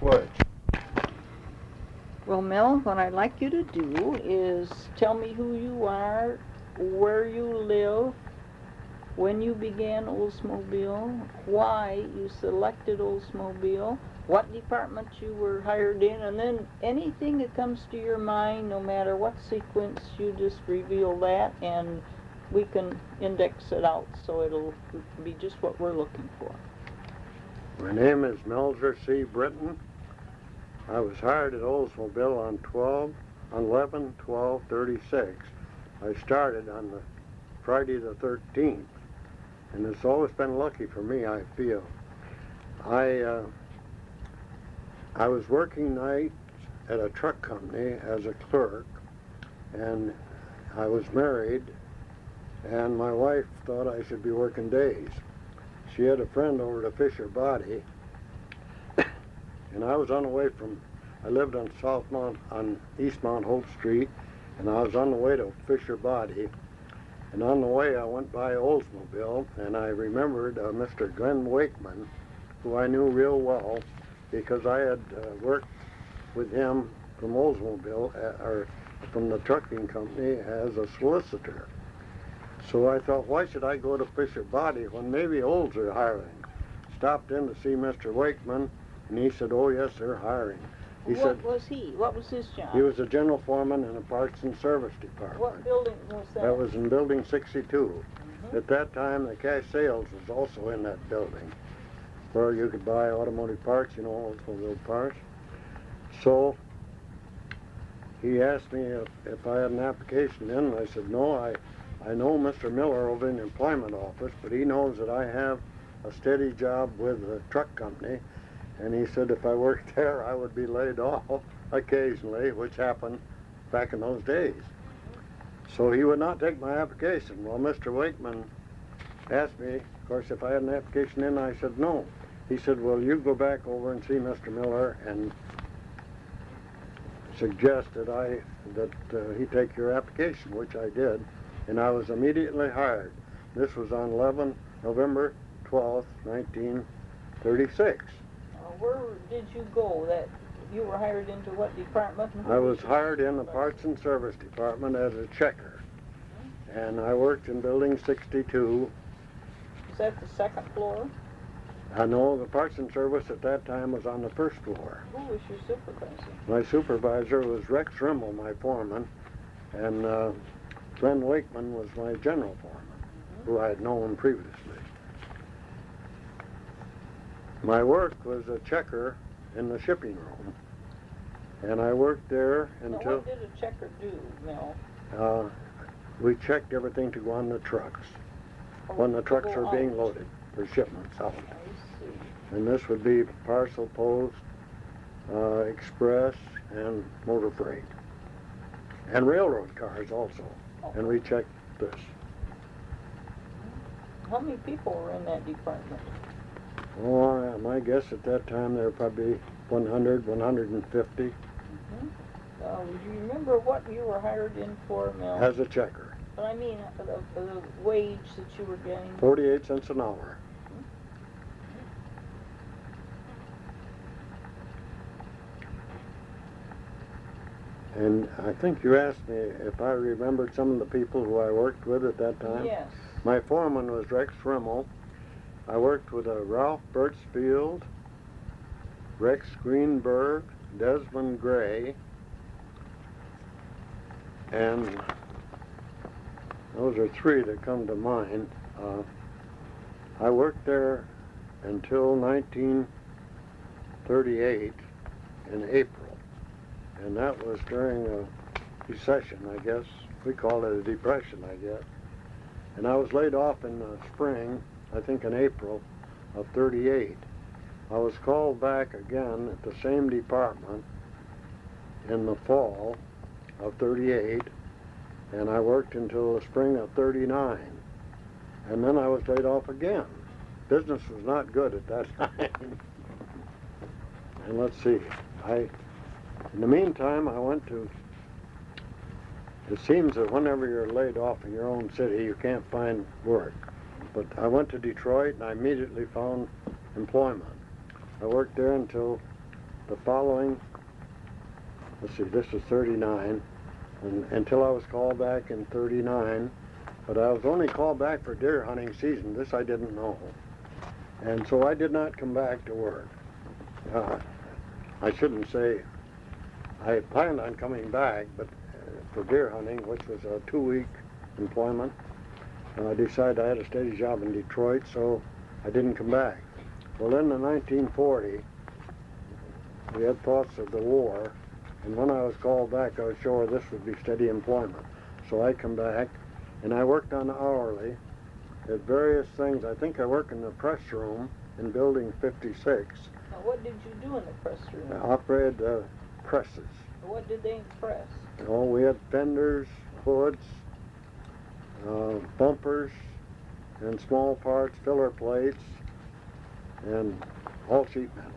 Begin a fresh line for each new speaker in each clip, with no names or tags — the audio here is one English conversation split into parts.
would.
Well, Mel, what I'd like you to do is tell me who you are, where you live, when you began Oldsmobile, why you selected Oldsmobile, what department you were hired in, and then anything that comes to your mind, no matter what sequence, you just reveal that, and we can index it out so it'll be just what we're looking for.
My name is Melzor C. Britton. I was hired at Oldsmobile on 11/12/36. I started on the Friday the 13th, and it's always been lucky for me, I feel. I was working nights at a truck company as a clerk, and I was married, and my wife thought I should be working days. She had a friend over at Fisher Body, and I was on the way I lived on East Mount Holt Street, and I was on the way to Fisher Body, and on the way I went by Oldsmobile, and I remembered Mr. Glenn Wakeman, who I knew real well, because I had worked with him from Oldsmobile, or from the trucking company, as a solicitor. So I thought, why should I go to Fisher Body when maybe Olds are hiring? Stopped in to see Mr. Wakeman, and he said, oh yes, they're hiring.
What was he? What was his job?
He was a general foreman in a parts and service department.
What building was that?
That was in building 62. At that time, the cash sales was also in that building, where you could buy automotive parts, Oldsmobile parts. So he asked me if I had an application in, and I said, no, I know Mr. Miller over in the employment office, but he knows that I have a steady job with the truck company, and he said if I worked there, I would be laid off occasionally, which happened back in those days. So he would not take my application. Well, Mr. Wakeman asked me, of course, if I had an application in, I said no. He said, well, you go back over and see Mr. Miller and suggest that he take your application, which I did, and I was immediately hired. This was on November 12th, 1936.
Where did you go? That you were hired into what department?
I was hired in the parts and service department as a checker, and I worked in building 62.
Is that the second floor?
I know the parts and service at that time was on the first floor.
Who was your supervisor?
My supervisor was Rex Rimmel, my foreman, and Glenn Wakeman was my general foreman, who I had known previously. My work was a checker in the shipping room, and I worked there until...
Now, what did a checker do, Mel?
We checked everything to go on the trucks when the trucks were being loaded for shipments out.
I see.
And this would be parcel post, express, and motor freight, and railroad cars also. And we checked this.
How many people were in that department?
Oh, my guess at that time there were probably 100, 150.
Do you remember what you were hired in for, Mel?
As a checker.
But I mean, the wage that you were getting.
48 cents an hour. And I think you asked me if I remembered some of the people who I worked with at that time.
Yes.
My foreman was Rex Rimmel. I worked with Ralph Birchfield, Rex Greenberg, Desmond Gray, and those are three that come to mind. I worked there until 1938 in April, and that was during a recession, I guess. We call it a depression, I guess. And I was laid off in the spring, I think in April of 38. I was called back again at the same department in the fall of 38, and I worked until the spring of 39. And then I was laid off again. Business was not good at that time. And let's see, in the meantime, I went to, it seems that whenever you're laid off in your own city, you can't find work. But I went to Detroit, and I immediately found employment. I worked there until the following, let's see, this is 39, and until I was called back in 39, but I was only called back for deer hunting season. This I didn't know. And so I did not come back to work. I shouldn't say I planned on coming back, but for deer hunting, which was a 2-week employment, I decided I had a steady job in Detroit, so I didn't come back. Well, in the 1940, we had thoughts of the war, and when I was called back, I was sure this would be steady employment. So I come back, and I worked on hourly at various things. I think I worked in the press room in Building 56.
Now, what did you do in the press room?
I operated presses.
What did they press?
Oh, we had fenders, hoods, bumpers, and small parts, filler plates, and all sheet metal.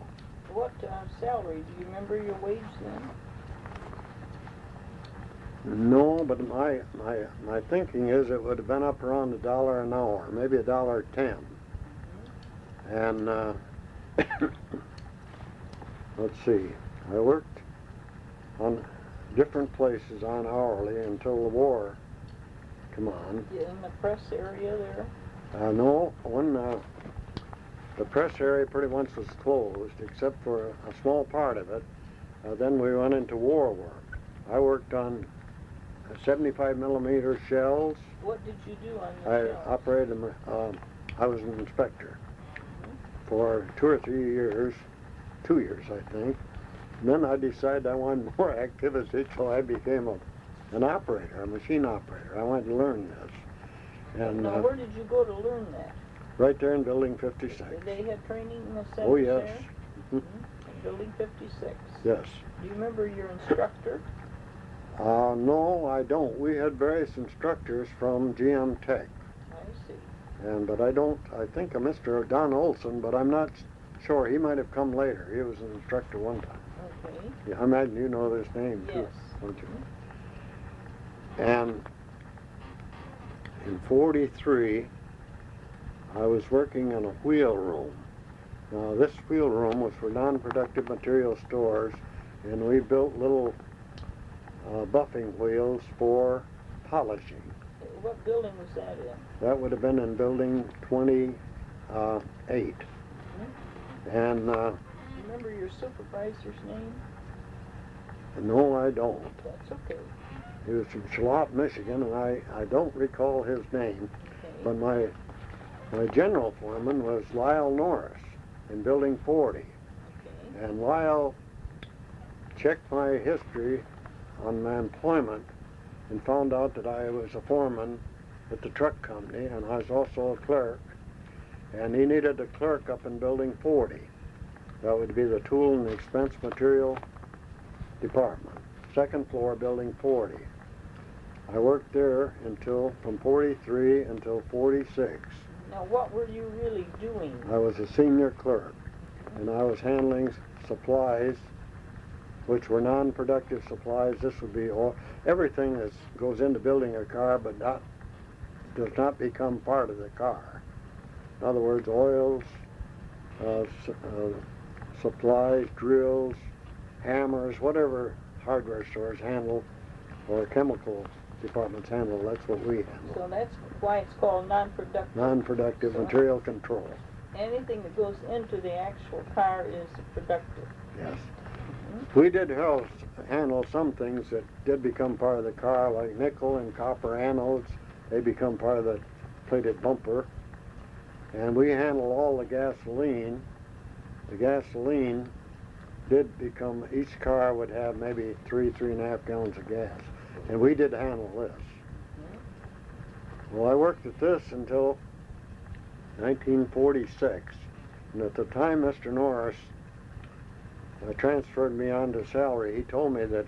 What salary? Do you remember your wage then?
No, but my thinking is it would have been up around $1 an hour, maybe $1.10. And let's see, I worked on different places on hourly until the war come on.
Yeah, in the press area there?
No, when the press area pretty much was closed, except for a small part of it. Then we went into war work. I worked on 75 millimeter shells.
What did you do on the
I
shells?
operated, I was an inspector for 2 or 3 years, 2 years I think. And then I decided I wanted more activity, so I became an operator, a machine operator. I wanted to learn this. And
now, where did you go to learn that?
right there in Building 56.
Did they have training in the centers
Oh, yes.
there? In Building 56.
Yes.
Do you remember your instructor?
No, I don't. We had various instructors from GM Tech.
I see.
But I think a Mr. Don Olson, but I'm not sure. He might have come later. He was an instructor one time.
Okay.
Yeah, I imagine you know this name too,
Yes.
don't you? And in 43, I was working in a wheel room. Now, this wheel room was for non-productive material stores, and we built little buffing wheels for polishing.
What building was that in?
That would have been in Building 28. And
Do you remember your supervisor's name?
no, I don't.
That's okay.
He was from Charlotte, Michigan, and I don't recall his name.
Okay.
But my general foreman was Lyle Norris in Building 40.
Okay.
And Lyle checked my history on my employment and found out that I was a foreman at the truck company, and I was also a clerk. And he needed a clerk up in Building 40. That would be the tool and expense material department. Second floor, Building 40. I worked there from 43 until 46.
Now, what were you really doing?
I was a senior clerk, and I was handling supplies, which were non-productive supplies. This would be everything that goes into building a car, but does not become part of the car. In other words, oils, supplies, drills, hammers, whatever hardware stores handle or chemical departments handle, that's what we handle.
So that's why it's called non-productive.
Non-productive material control.
Anything that goes into the actual car is productive.
Yes. We did handle some things that did become part of the car, like nickel and copper anodes. They become part of the plated bumper. And we handle all the gasoline. The gasoline did become, each car would have maybe 3.5 gallons of gas. And we did handle this. Well, I worked at this until 1946. And at the time Mr. Norris transferred me on to salary, he told me that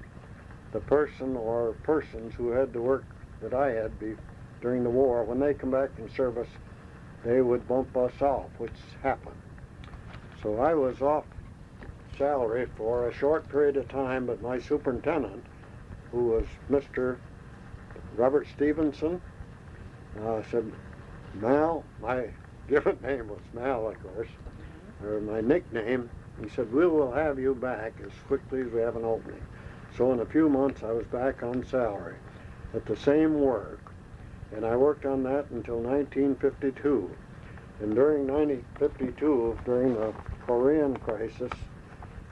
the person or persons who had the work that I had during the war, when they come back from service, they would bump us off, which happened. So I was off salary for a short period of time, but my superintendent, who was Mr. Robert Stevenson, said, Mal, my given name was Mal, of course, or my nickname He said, we will have you back as quickly as we have an opening. So in a few months, I was back on salary at the same work, and I worked on that until 1952. And during 1952, during the Korean crisis,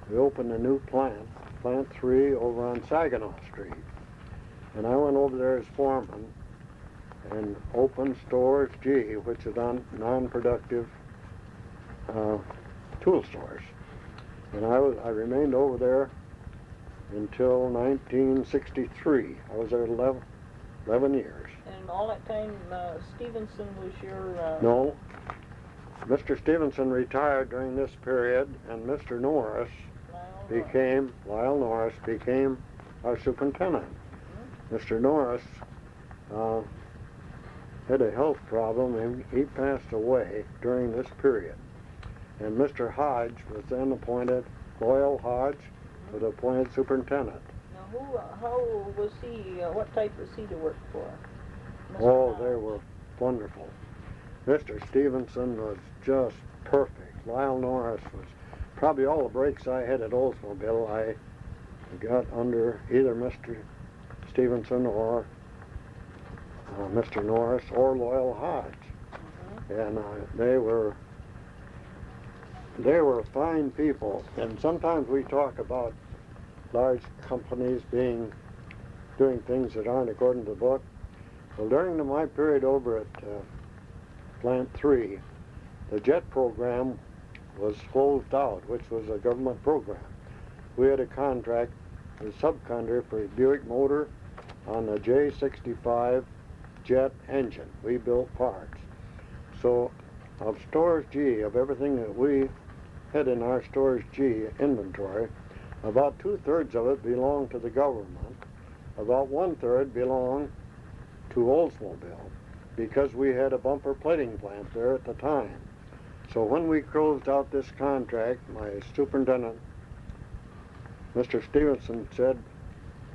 we opened a new plant, Plant 3, over on Saginaw Street. And I went over there as foreman and opened Stores G, which is non-productive tool stores. And I remained over there until 1963. I was there 11 years.
And all that time, Stevenson was your...
No. Mr. Stevenson retired during this period, and Mr. Norris Lyle Norris became our superintendent. Mr. Norris had a health problem, and he passed away during this period. And Mr. Hodge was then appointed, Loyal Hodge was appointed superintendent.
Now, how was he, what type was he to work for?
Oh, they were wonderful. Mr. Stevenson was just perfect. Lyle Norris was probably all the breaks I had at Oldsmobile I got under either Mr. Stevenson or Mr. Norris or Loyal Hodge. And they were fine people. And sometimes we talk about large companies doing things that aren't according to the book. Well, during my period over at Plant 3, the jet program was closed out, which was a government program. We had a contract, a subcontractor for Buick Motor on the J65 jet engine. We built parts. So of Stores G, of everything that we had in our Stores G inventory, about 2/3 of it belonged to the government. About 1/3 belonged to Oldsmobile, because we had a bumper plating plant there at the time. So when we closed out this contract, my superintendent, Mr. Stevenson, said,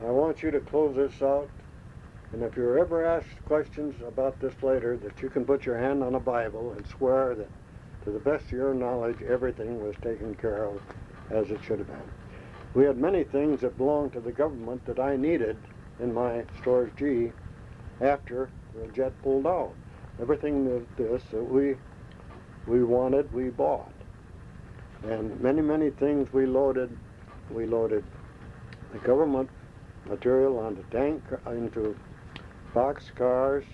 I want you to close this out, and if you're ever asked questions about this later, that you can put your hand on a Bible and swear that to the best of your knowledge, everything was taken care of as it should have been. We had many things that belonged to the government that I needed in my Stores G after the jet pulled out. Everything that we wanted, we bought. And many things we loaded the government material into box cars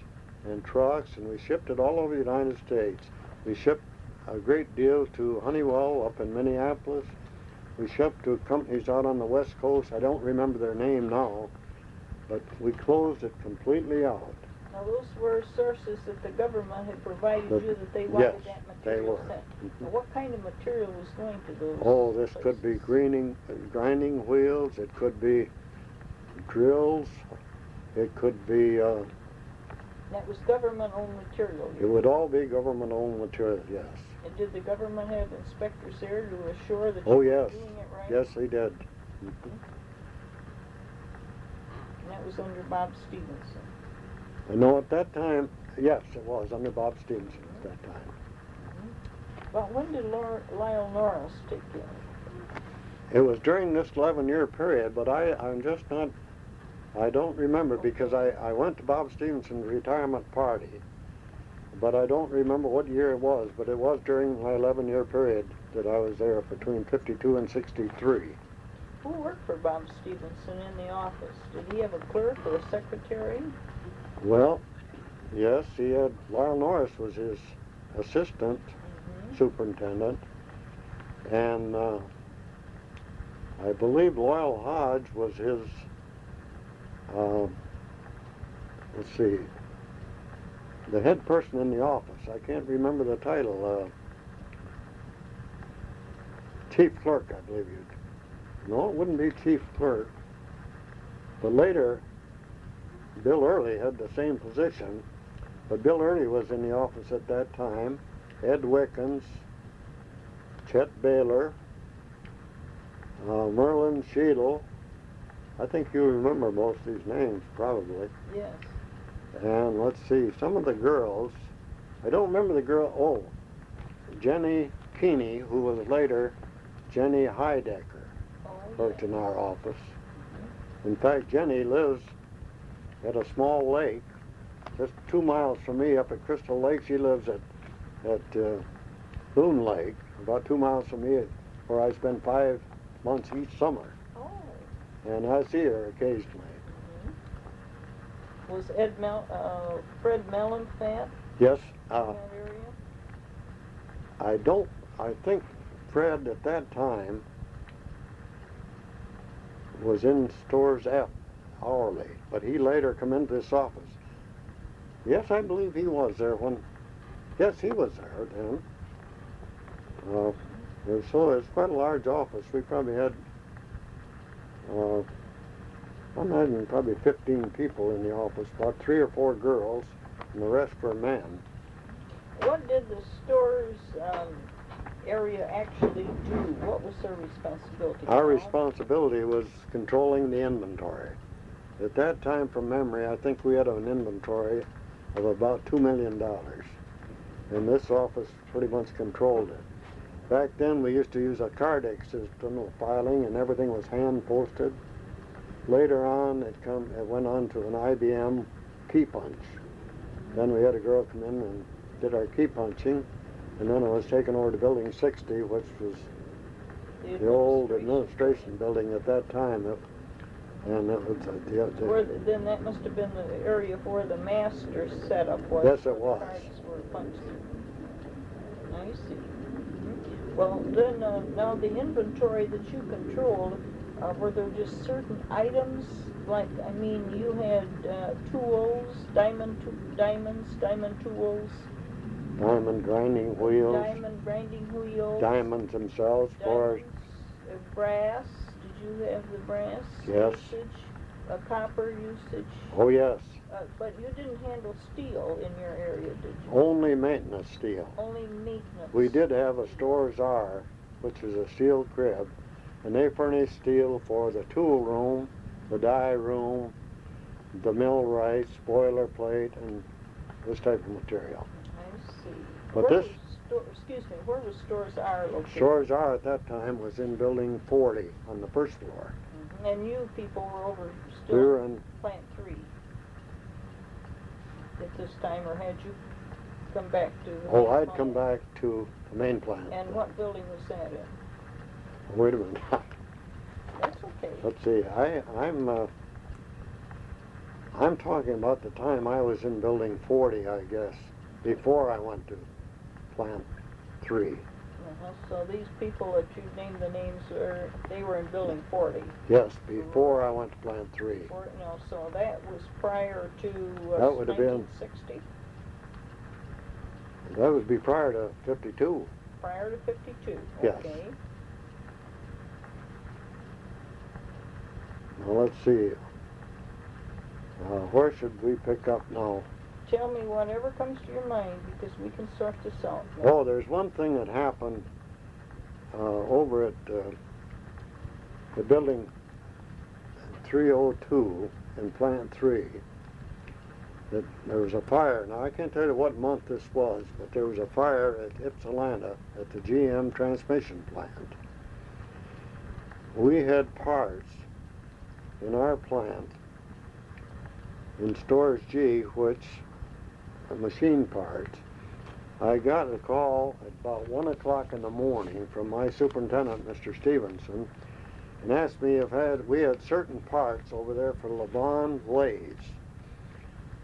and trucks, and we shipped it all over the United States. We shipped a great deal to Honeywell up in Minneapolis. We shipped to companies out on the West Coast. I don't remember their name now, but we closed it completely out.
Now, those were sources that the government had provided you that they wanted
Yes,
that
they
material
were.
sent. Now, what kind of material was going to those
Oh, this
places?
could be grinding wheels. It could be drills. It could be...
That was government-owned material.
it would all be government-owned material, yes.
And did the government have inspectors there to assure that
Oh,
you
yes.
were doing it right?
Yes, they did.
And that was under Bob Stevenson.
I know at that time, yes, it was under Bob Stevenson at that time.
Well, when did Lyle Norris take you?
It was during this 11-year period, but I'm just not, I don't remember, because I went to Bob Stevenson's retirement party, but I don't remember what year it was, but it was during my 11-year period that I was there between 52 and 63.
Who worked for Bob Stevenson in the office? Did he have a clerk or a secretary?
Well, yes, he had, Lyle Norris was his assistant superintendent, and I believe Loyal Hodge was his, let's see, the head person in the office. I can't remember the title. Chief clerk, I believe you'd. No, it wouldn't be chief clerk. But later, Bill Earley had the same position, but Bill Earley was in the office at that time. Ed Wickens, Chet Baylor, Merlin Sheedle. I think you remember most of these names, probably.
Yes.
And let's see, some of the girls, I don't remember the girl, Jenny Keeney, who was later Jenny Heidecker
Oh,
worked
yeah.
in our office. In fact, Jenny lives at a small lake just 2 miles from me up at Crystal Lake. She lives at Loon Lake, about 2 miles from me, where I spend 5 months each summer.
Oh.
And I see her occasionally.
Was Fred Mellenfant
Yes,
in that area?
I think Fred at that time was in Stores F hourly, but he later come into this office. Yes, I believe he was there yes, he was there then. So it's quite a large office. We probably had, I imagine probably 15 people in the office, about 3 or 4 girls, and the rest were men.
What did the stores area actually do? What was their responsibility?
Our responsibility was controlling the inventory. At that time, from memory, I think we had an inventory of about $2 million. And this office pretty much controlled it. Back then, we used to use a Cardex system of filing, and everything was hand-posted. Later on, it went on to an IBM key punch. Then we had a girl come in and did our key punching, and then it was taken over to Building 60, which was the old administration building at that time. And it was
then that must have been the area where the master setup was.
Yes, it was.
The cards were punched. I see. Well, then now the inventory that you controlled, were there just certain items? Like, I mean, you had tools, diamond tools,
diamond grinding wheels, diamonds themselves,
diamonds, brass. Did you have the brass
Yes.
usage? Copper usage?
Oh yes,
But you didn't handle steel in your area, did you?
only maintenance steel.
Only maintenance.
We did have a Stores R, which was a steel crib, and they furnished steel for the tool room, the die room, the millwrights, boilerplate, and this type of material.
I see.
But
where was Stores R located?
Stores R at that time was in Building 40 on the first floor.
And you people were over
We were
still
in
Plant 3 at this time, or had you come back to the main
I'd
plant?
come back to the main plant.
And what building was that in?
Wait a minute.
That's okay.
Let's see. I'm talking about the time I was in Building 40, I guess, before I went to Plant 3.
So these people that you named the names, they were in Building 40.
Yes, before I went to Plant 3.
So that was prior to
That would have been
1960?
That would be prior to 52.
Prior to 52,
Yes.
okay.
Now let's see. Where should we pick up now?
Tell me whatever comes to your mind, because we can sort this out.
Oh, there's one thing that happened over at the Building 302 in Plant 3. That there was a fire. Now, I can't tell you what month this was, but there was a fire at Ypsilanti at the GM transmission plant. We had parts in our plant in Stores G, which are machine parts. I got a call at about 1 o'clock in the morning from my superintendent, Mr. Stevenson, and asked me if we had certain parts over there for LeBron lathes.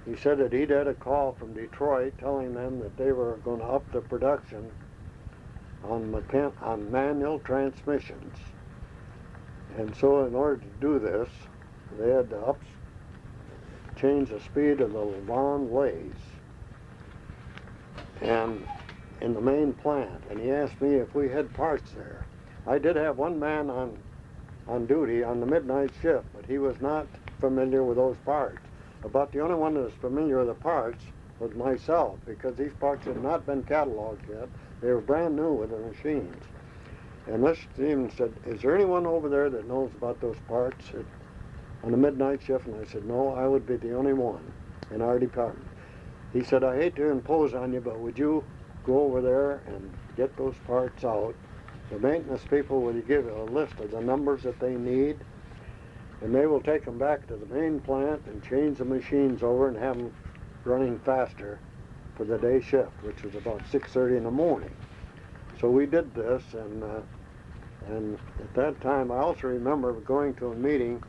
He said that he'd had a call from Detroit telling them that they were going to up the production on manual transmissions. And so in order to do this, they had to change the speed of the LeBron lathes and in the main plant. And he asked me if we had parts there. I did have one man on duty on the midnight shift, but he was not familiar with those parts. About the only one that was familiar with the parts was myself, because these parts had not been cataloged yet. They were brand new with the machines. And Mr. Stevens said, "Is there anyone over there that knows about those parts on the midnight shift?" And I said, "No, I would be the only one in our department." He said, "I hate to impose on you, but would you go over there and get those parts out the maintenance people will give a list of the numbers that they need, and they will take them back to the main plant and change the machines over and have them running faster for the day shift, which was about 6:30 in the morning. So we did this, and at that time I also remember going to a meeting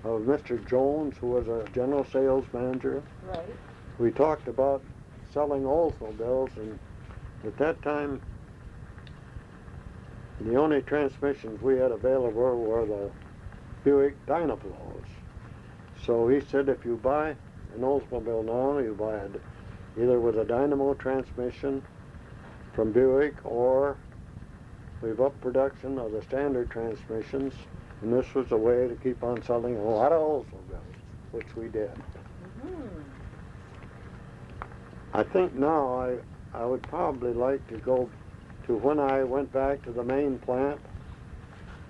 of Mr. Jones, who was a general sales manager.
Right.
We talked about selling Oldsmobiles, and at that time the only transmissions we had available were the Buick Dynaflows. So he said, if you buy an Oldsmobile now, you buy it either with a dynamo transmission from Buick, or we've upped production of the standard transmissions, and this was a way to keep on selling a lot of Oldsmobiles, which we did.
Mm-hmm.
I think now I would probably like to go to when I went back to the main plant.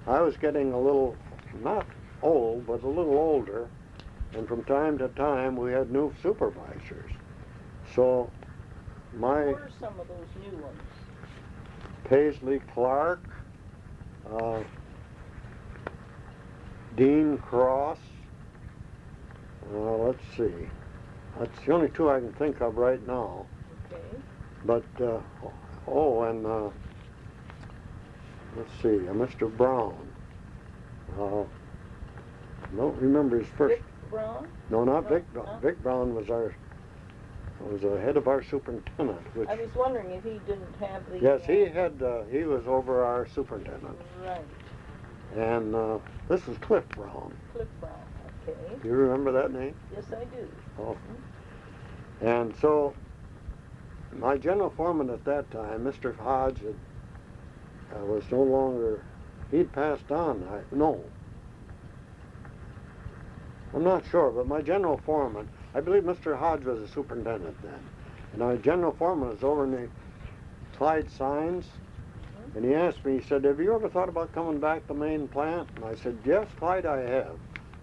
I was getting a little, not old, but a little older, and from time to time we had new supervisors. So my
What are some of those new ones?
Paisley Clark, Dean Cross, let's see, that's the only two I can think of right now.
Okay.
But, let's see, Mr. Brown. I don't remember his first.
Vic Brown?
No, not
No,
Vic Brown.
no.
Vic Brown was the head of our superintendent. Which,
I was wondering if he didn't have the...
yes, he was over our superintendent.
Right.
And this is Cliff Brown.
Cliff Brown, okay.
Do you remember that name?
Yes, I do.
Oh. And so my general foreman at that time, Mr. Hodge, was no longer, he'd passed on. No. I'm not sure, but my general foreman, I believe Mr. Hodge was the superintendent then. And our general foreman was over in the Clyde Signs, and he asked me, he said, have you ever thought about coming back to the main plant? And I said, yes, Clyde, I have.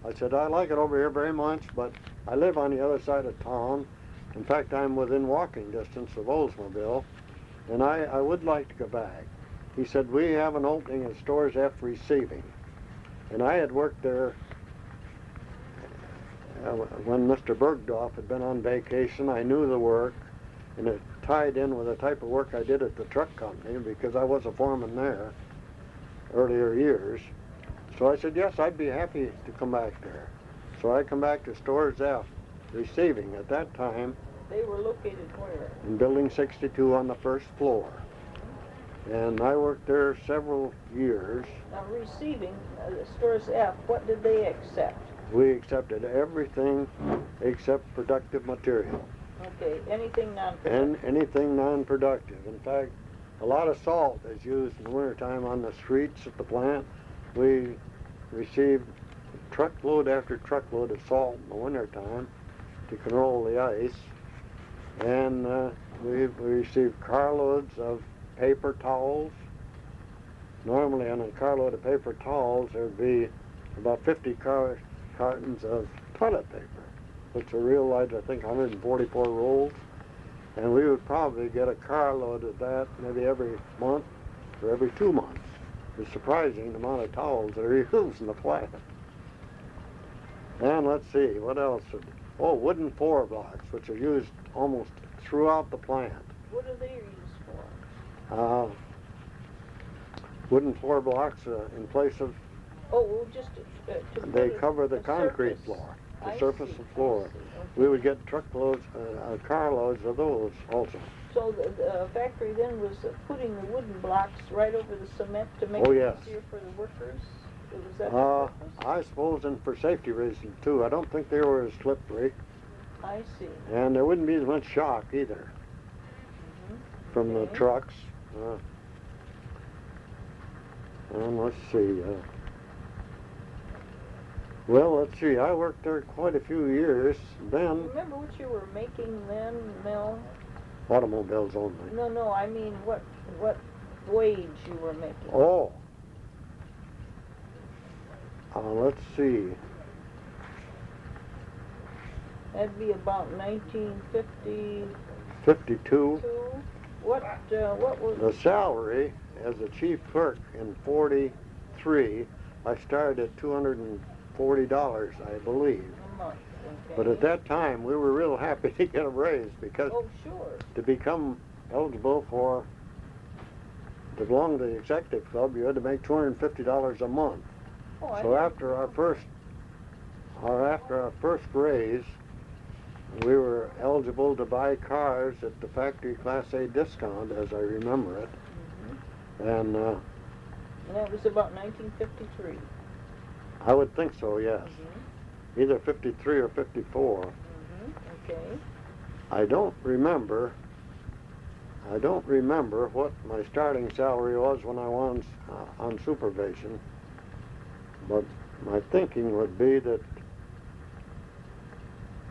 I said, I like it over here very much, but I live on the other side of town. In fact, I'm within walking distance of Oldsmobile, and I would like to go back. He said, we have an opening at Stores F Receiving. And I had worked there when Mr. Bergdorf had been on vacation. I knew the work, and it tied in with the type of work I did at the truck company because I was a foreman there earlier years. So I said, yes, I'd be happy to come back there. So I come back to Stores F Receiving. At that time,
They were located where?
in Building 62 on the first floor. And I worked there several years.
Now, receiving, Stores F, what did they accept?
We accepted everything except productive material.
Okay, anything non-productive?
And anything non-productive. In fact, a lot of salt is used in the wintertime on the streets at the plant. We received truckload after truckload of salt in the wintertime to control the ice. And we received carloads of paper towels. Normally on a carload of paper towels there would be about 50 cartons of toilet paper, which are real large, I think 144 rolls. And we would probably get a carload of that maybe every month or every 2 months. It's surprising the amount of towels that are used in the plant. And let's see, what else? Oh, wooden floor blocks, which are used almost throughout the plant.
What are they used for?
Wooden floor blocks in place of,
Oh, well, just to
they
put
cover the concrete
surface.
floor,
I
the surface
see,
of floor.
I see, okay.
We would get truckloads, carloads of those also.
So the factory then was putting the wooden blocks right over the cement to make
Oh,
it
yes.
easier for the workers? Was that the purpose?
I suppose, and for safety reasons too. I don't think they were as slippery,
I see.
and there wouldn't be as much shock either from the
Okay.
trucks. And let's see. Well, let's see. I worked there quite a few years. Then
Remember what you were making then, Mel?
automobiles only.
No, I mean what wage you were making.
Oh. Let's see.
That'd be about 1952.
52.
What was
The salary as a chief clerk in 43. I started at $240, I believe.
A month, okay.
But at that time, we were real happy to get a raise because
Oh, sure.
to become eligible to belong to the executive club, you had to make $250 a month.
Oh, I
So
didn't
after our first raise, we were eligible to buy cars at the factory Class A discount, as I remember it.
Mm-hmm.
And
And that was about 1953.
I would think so, yes.
Mm-hmm.
Either 53 or 54.
Mm-hmm. Okay.
I don't remember what my starting salary was when I was on supervision, but my thinking would be that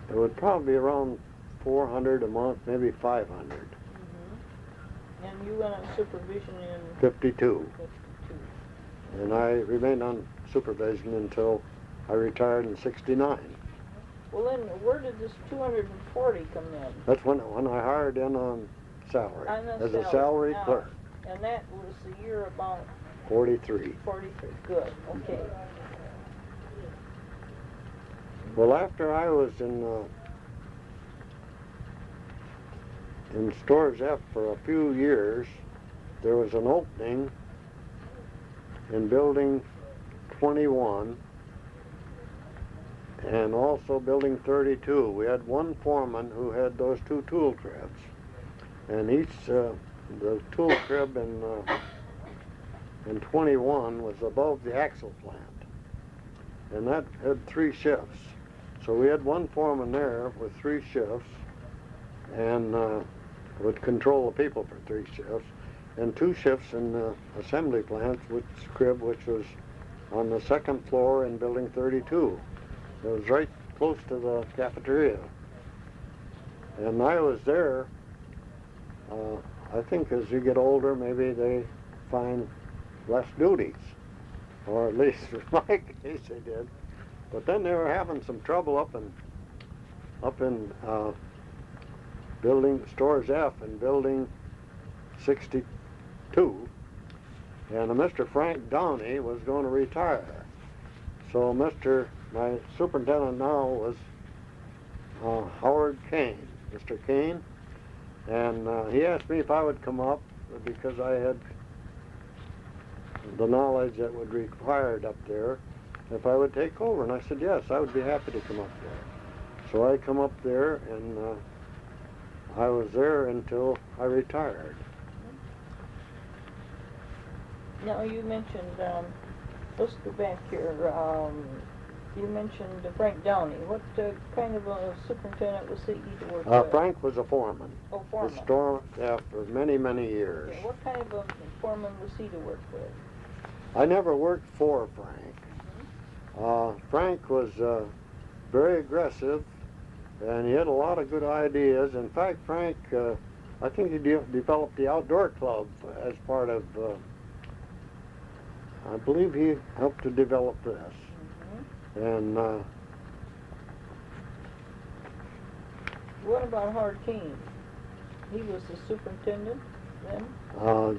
it would probably be around $400 a month, maybe $500.
Mm-hmm. And you went on supervision in
52.
52.
And I remained on supervision until I retired in 69.
Well, then where did this 240 come in?
That's when I hired in on salary,
On the
as a salary
Now,
clerk.
And that was the year about
43.
43. Good. Okay.
Well, after I was in Stores F for a few years, there was an opening in building 21 and also building 32. We had one foreman who had those two tool cribs, and the tool crib in 21 was above the axle plant, and that had 3 shifts. So we had one foreman there with 3 shifts, and would control the people for 3 shifts, and 2 shifts in the assembly plant, which was on the 2nd floor in building 32. It was right close to the cafeteria. And I was there, I think as you get older, maybe they find less duties, or at least in my case they did. But then they were having some trouble up in building Stores F and building 62, and Mr. Frank Downey was going to retire. So my superintendent now was Howard Kane, Mr. Kane, and he asked me if I would come up because I had the knowledge that would be required up there, if I would take over. And I said, yes, I would be happy to come up there. So I come up there, and I was there until I retired.
Now you mentioned, let's go back here. You mentioned Frank Downey. What kind of a superintendent was he to work with?
Frank was a foreman.
Oh, foreman.
With Stores F for many, many years.
Okay. What kind of a foreman was he to work with?
I never worked for Frank. Frank was very aggressive, and he had a lot of good ideas. In fact, Frank, I think he developed the outdoor club as part of, I believe he helped to develop this.
Mm-hmm.
And
what about Howard Kane? He was the superintendent then?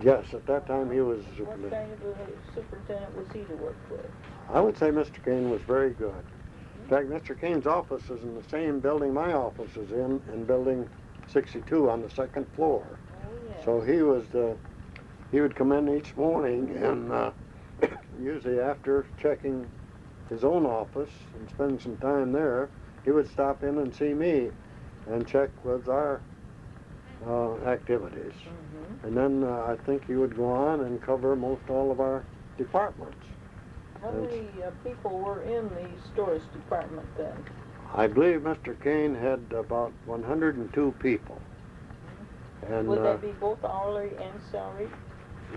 yes, at that time he was
What
superintendent.
kind of a superintendent was he to work with?
I would say Mr. Kane was very good. In fact, Mr. Kane's office is in the same building my office is in building 62 on the 2nd floor.
Oh, yeah.
So he would come in each morning, and usually after checking his own office and spending some time there, he would stop in and see me and check with our activities.
Mm-hmm.
And then I think he would go on and cover most all of our departments.
How many people were in the stores department then?
I believe Mr. Kane had about 102 people. And
Would that be both hourly and salary?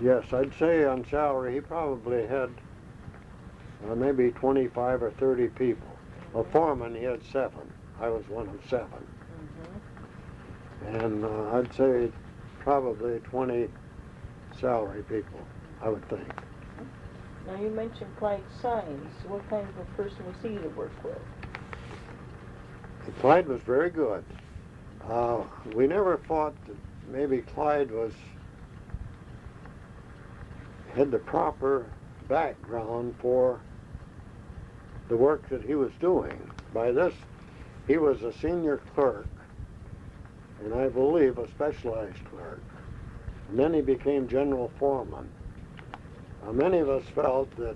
yes, I'd say on salary he probably had maybe 25 or 30 people. A foreman, he had 7. I was one of 7.
Mm-hmm.
And I'd say probably 20 salary people, I would think.
Now you mentioned Clyde Sines. What kind of a person was he to work with?
Clyde was very good. We never thought that maybe Clyde was had the proper background for the work that he was doing. By this, he was a senior clerk, and I believe a specialized clerk. And then he became general foreman. Now, many of us felt that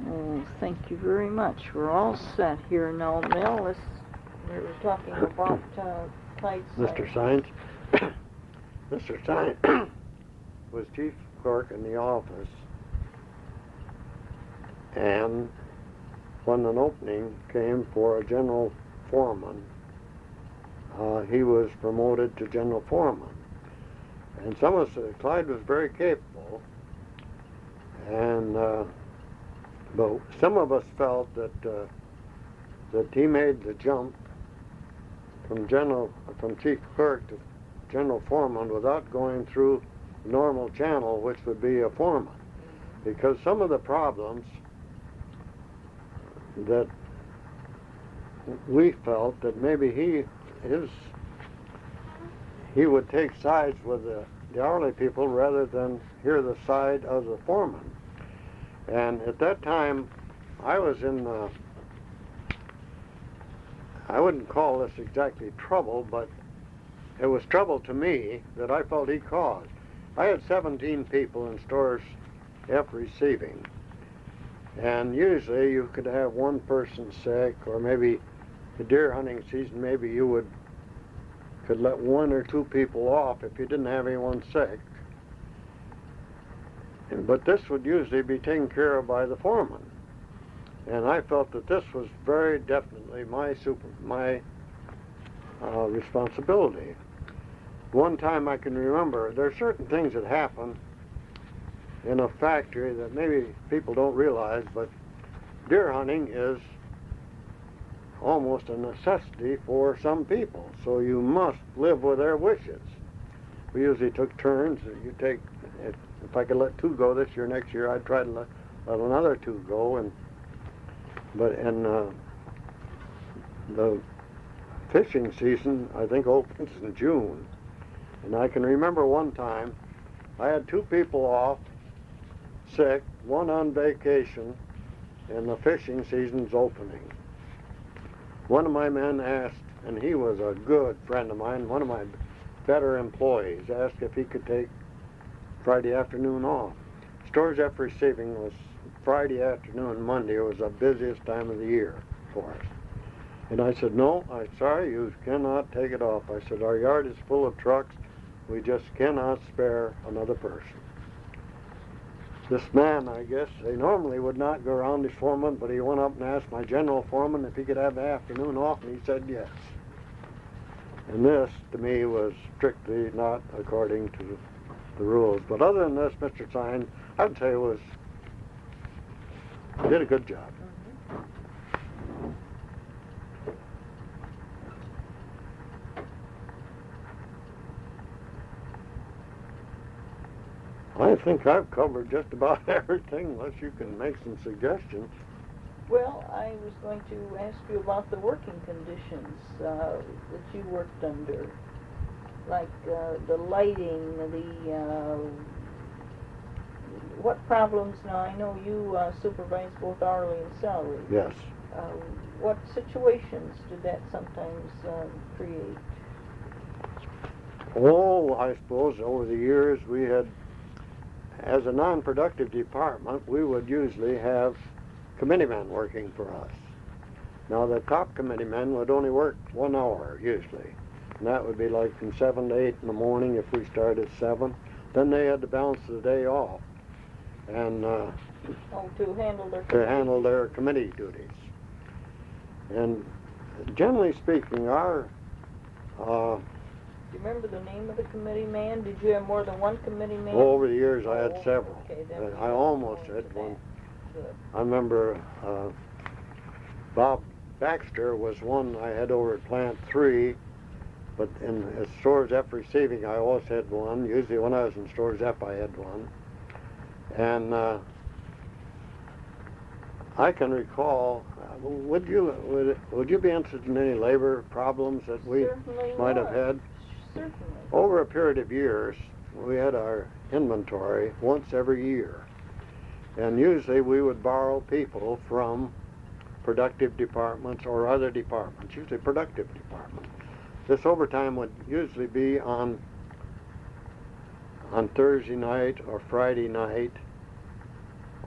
Oh, thank you very much. We're all set here now, Mel. We were talking about Clyde
Mr. Sines, Mr. Sines was chief clerk in the office, and when an opening came for a general foreman, he was promoted to general foreman. And some of us, Clyde was very capable, and but some of us felt that he made the jump from chief clerk to general foreman without going through the normal channel, which would be a foreman, because some of the problems that we felt that maybe he would take sides with the hourly people rather than hear the side of the foreman. And at that time, I was in I wouldn't call this exactly trouble, but it was trouble to me that I felt he caused. I had 17 people in Stores F receiving, and usually you could have one person sick, or maybe the deer hunting season, maybe you could let one or two people off if you didn't have anyone sick. But this would usually be taken care of by the foreman. And I felt that this was very definitely my responsibility. One time I can remember, there are certain things that happen in a factory that maybe people don't realize, but deer hunting is almost a necessity for some people. So you must live with their wishes. We usually took turns. If I could let two go this year, next year I'd try to let another two go. But the fishing season, I think, opens in June. And I can remember one time I had two people off sick, one on vacation, and the fishing season's opening. One of my men asked, and he was a good friend of mine, one of my better employees, asked if he could take Friday afternoon off. Stores F receiving was Friday afternoon, Monday. It was the busiest time of the year for us. And I said, no, I'm sorry, you cannot take it off. I said, our yard is full of trucks. We just cannot spare another person. This man, I guess, they normally would not go around his foreman, but he went up and asked my general foreman if he could have the afternoon off, and he said yes. And this, to me, was strictly not according to the rules. But other than this, Mr. Sines, I'd say he did a good job. I think I've covered just about everything, unless you can make some suggestions.
Well, I was going to ask you about the working conditions that you worked under, like the lighting, what problems. Now, I know you supervise both hourly and salary.
Yes.
What situations did that sometimes create?
Oh, I suppose over the years we had, as a non-productive department, we would usually have committeemen working for us. Now, the top committeemen would only work 1 hour, usually. And that would be like from 7 to 8 in the morning if we started at 7. Then they had the balance of the day off. And
Oh, to handle their
to handle their committee duties. And generally speaking, our
Do you remember the name of the committee man? Did you have more than one committee man?
over the years I had
Oh,
several.
okay, then we
I
don't
almost
go
had
into
one.
that. Good.
I remember Bob Baxter was one I had over at Plant 3, but in Stores F receiving I always had one. Usually when I was in Stores F I had one. And I can recall, would you be interested in any labor problems that we
Certainly
might have
would.
had?
Certainly.
Over a period of years, we had our inventory once every year. And usually we would borrow people from productive departments or other departments, usually productive departments. This overtime would usually be on Thursday night or Friday night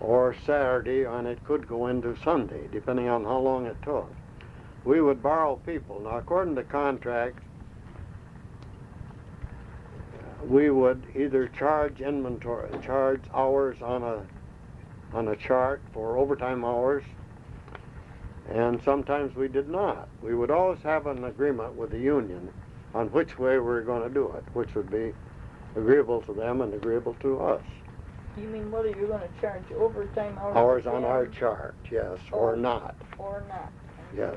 or Saturday, and it could go into Sunday, depending on how long it took. We would borrow people. Now, according to contract, we would either charge hours on a chart for overtime hours, and sometimes we did not. We would always have an agreement with the union on which way we were going to do it, which would be agreeable to them and agreeable to us.
You mean whether you're going to charge overtime hours?
Hours on
them
our chart, yes, or not.
Or not.
Yes.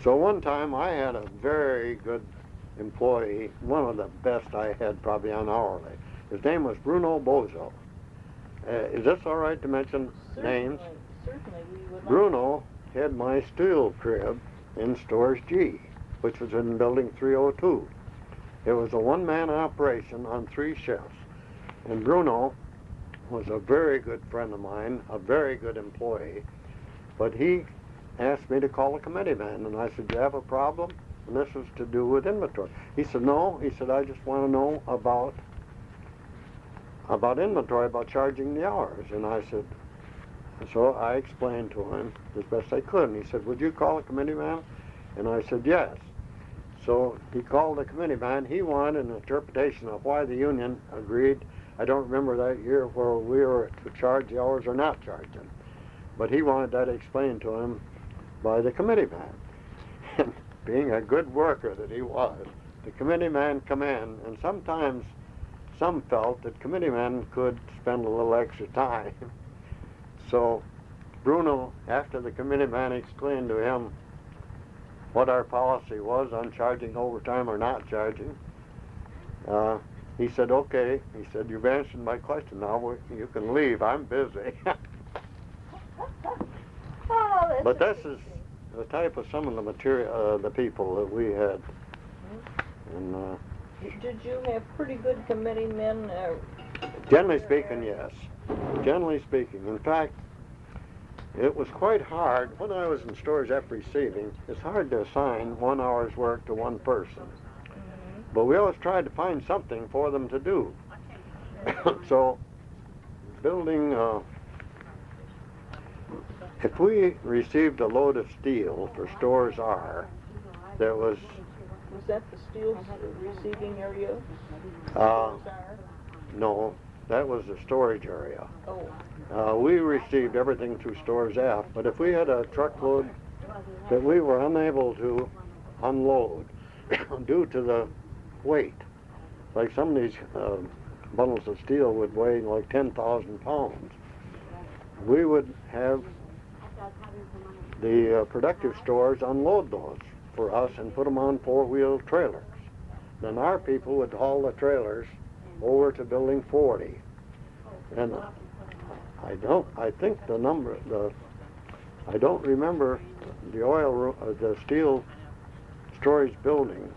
So one time I had a very good employee, one of the best I had probably on hourly. His name was Bruno Bozo. Is this all right to mention names?
Certainly, we would like.
Bruno had my steel crib in Stores G, which was in building 302. It was a one-man operation on 3 shifts. And Bruno was a very good friend of mine, a very good employee. But he asked me to call a committee man, and I said, "Do you have a problem?" And this was to do with inventory. He said, "No." He said, "I just want to know about inventory, about charging the hours." And I said, so I explained to him as best I could. And he said, "Would you call a committee man?" And I said, "Yes." So he called the committee man. He wanted an interpretation of why the union agreed. I don't remember that year where we were to charge the hours or not charge them. But he wanted that explained to him by the committee man. And being a good worker that he was, the committee man come in, and sometimes some felt that committee men could spend a little extra time. So Bruno, after the committee man explained to him what our policy was on charging overtime or not charging, he said, "Okay." He said, "You've answered my question now. You can leave. I'm busy."
Oh, that's
But this is the type of some of the material, the people that we had. And
Did you have pretty good committee men?
generally speaking, yes. Generally speaking. In fact, it was quite hard. When I was in Stores F receiving, it's hard to assign 1 hour's work to one person. But we always tried to find something for them to do. So, building, if we received a load of steel for Stores R, there was...
Was that the steel receiving area?
No, that was the storage area.
Oh.
We received everything through Stores F, but if we had a truckload that we were unable to unload due to the weight, like some of these bundles of steel would weigh like 10,000 pounds, we would have the productive stores unload those for us and put them on 4-wheel trailers. Then our people would haul the trailers over to building 40. And I don't remember the steel storage building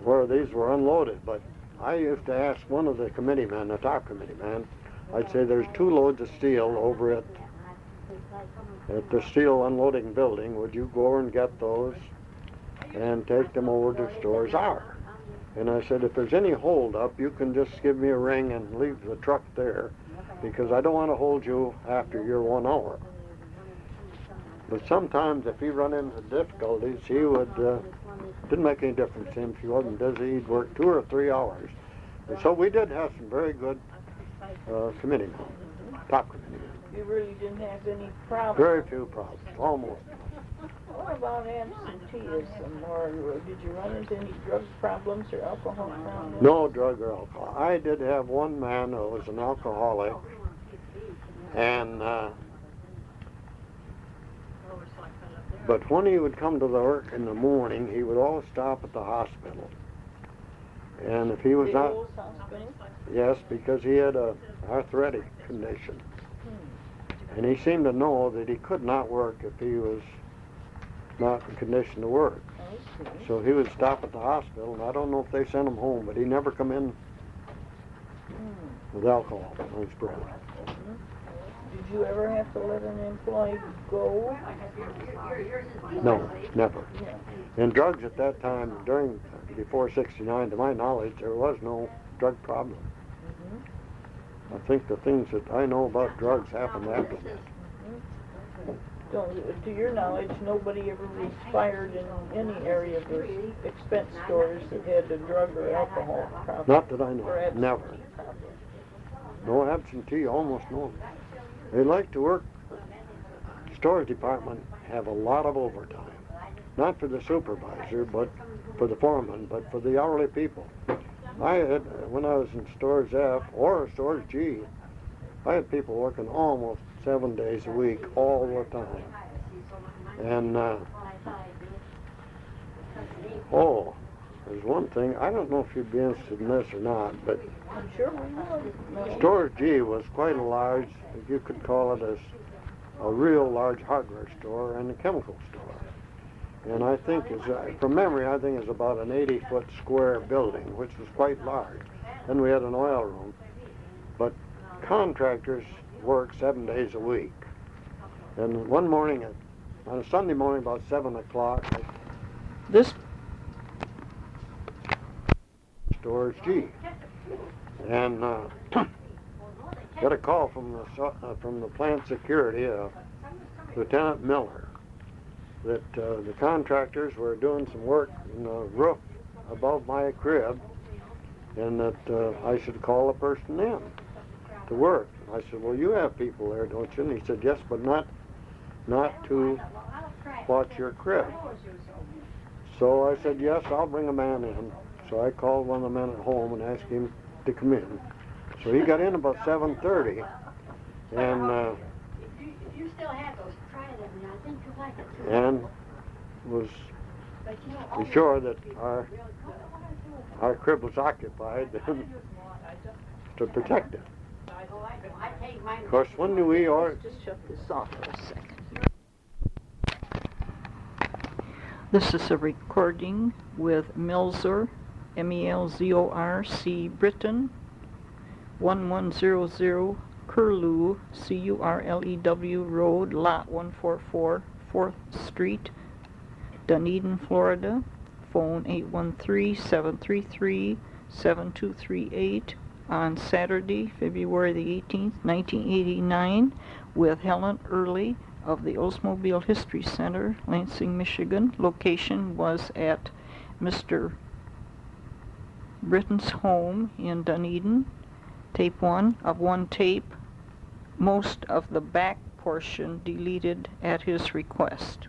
where these were unloaded, but I used to ask one of the committee men, the top committee man, I'd say, "There's 2 loads of steel over at the steel unloading building. Would you go over and get those and take them over to Stores R?" And I said, "If there's any hold up, you can just give me a ring and leave the truck there, because I don't want to hold you after your 1 hour." But sometimes if he run into difficulties, he would, didn't make any difference to him. If he wasn't busy, he'd work 2 or 3 hours. And so we did have some very good committee men, top committee men.
You really didn't have any problems?
Very few problems, almost.
What about absenteeism, or did you run into any drug problems or alcohol problems?
No drug or alcohol. I did have one man who was an alcoholic, and but when he would come to the work in the morning, he would always stop at the hospital. And if he was
The
not,
Olds Hospital?
yes, because he had a arthritic condition. And he seemed to know that he could not work if he was not in condition to work.
Okay.
So he would stop at the hospital, and I don't know if they sent him home, but he never come in with alcohol on his breath.
Did you ever have to let an employee go?
No, never.
Yeah.
And drugs at that time, before 69, to my knowledge, there was no drug problem. I think the things that I know about drugs happened after that.
So, to your knowledge, nobody ever was fired in any area of the expense stores that had a drug or alcohol problem?
Not that I know,
Or absentee
never.
problem?
No absentee, almost no. They like to work. Stores department have a lot of overtime. Not for the supervisor, but for the foreman, but for the hourly people. I had, when I was in Stores F or Stores G, I had people working almost 7 days a week, all the time. And, there's one thing, I don't know if you'd be interested in this or not, but
I'm sure we would.
Stores G was quite a large, you could call it a real large hardware store and a chemical store. And I think, from memory, I think it's about an 80-foot square building, which was quite large. Then we had an oil room. But contractors work 7 days a week. And one morning, on a Sunday morning about 7 o'clock,
This
Stores G. And got a call from the plant security, Lieutenant Miller, that the contractors were doing some work in the roof above my crib, and that I should call a person in to work. I said, well, you have people there, don't you? And he said, yes, but not to watch your crib. So I said, yes, I'll bring a man in. So I called one of the men at home and asked him to come in. So he got in about 7:30, and
You still have those, try them, and I think you'll like it too.
and was be sure that our crib was occupied to protect it. Of course, when do we
Just shut this off for a second. This is a recording with Melzor, M-E-L-Z-O-R-C, Britton, 1100 Curlew, C-U-R-L-E-W Road, Lot 144, 4th Street, Dunedin, Florida. Phone 813-733-7238 on Saturday, February the 18th, 1989, with Helen Earley of the Oldsmobile History Center, Lansing, Michigan. Location was at Mr. Britton's home in Dunedin. Tape 1 of 1 tape, most of the back portion deleted at his request.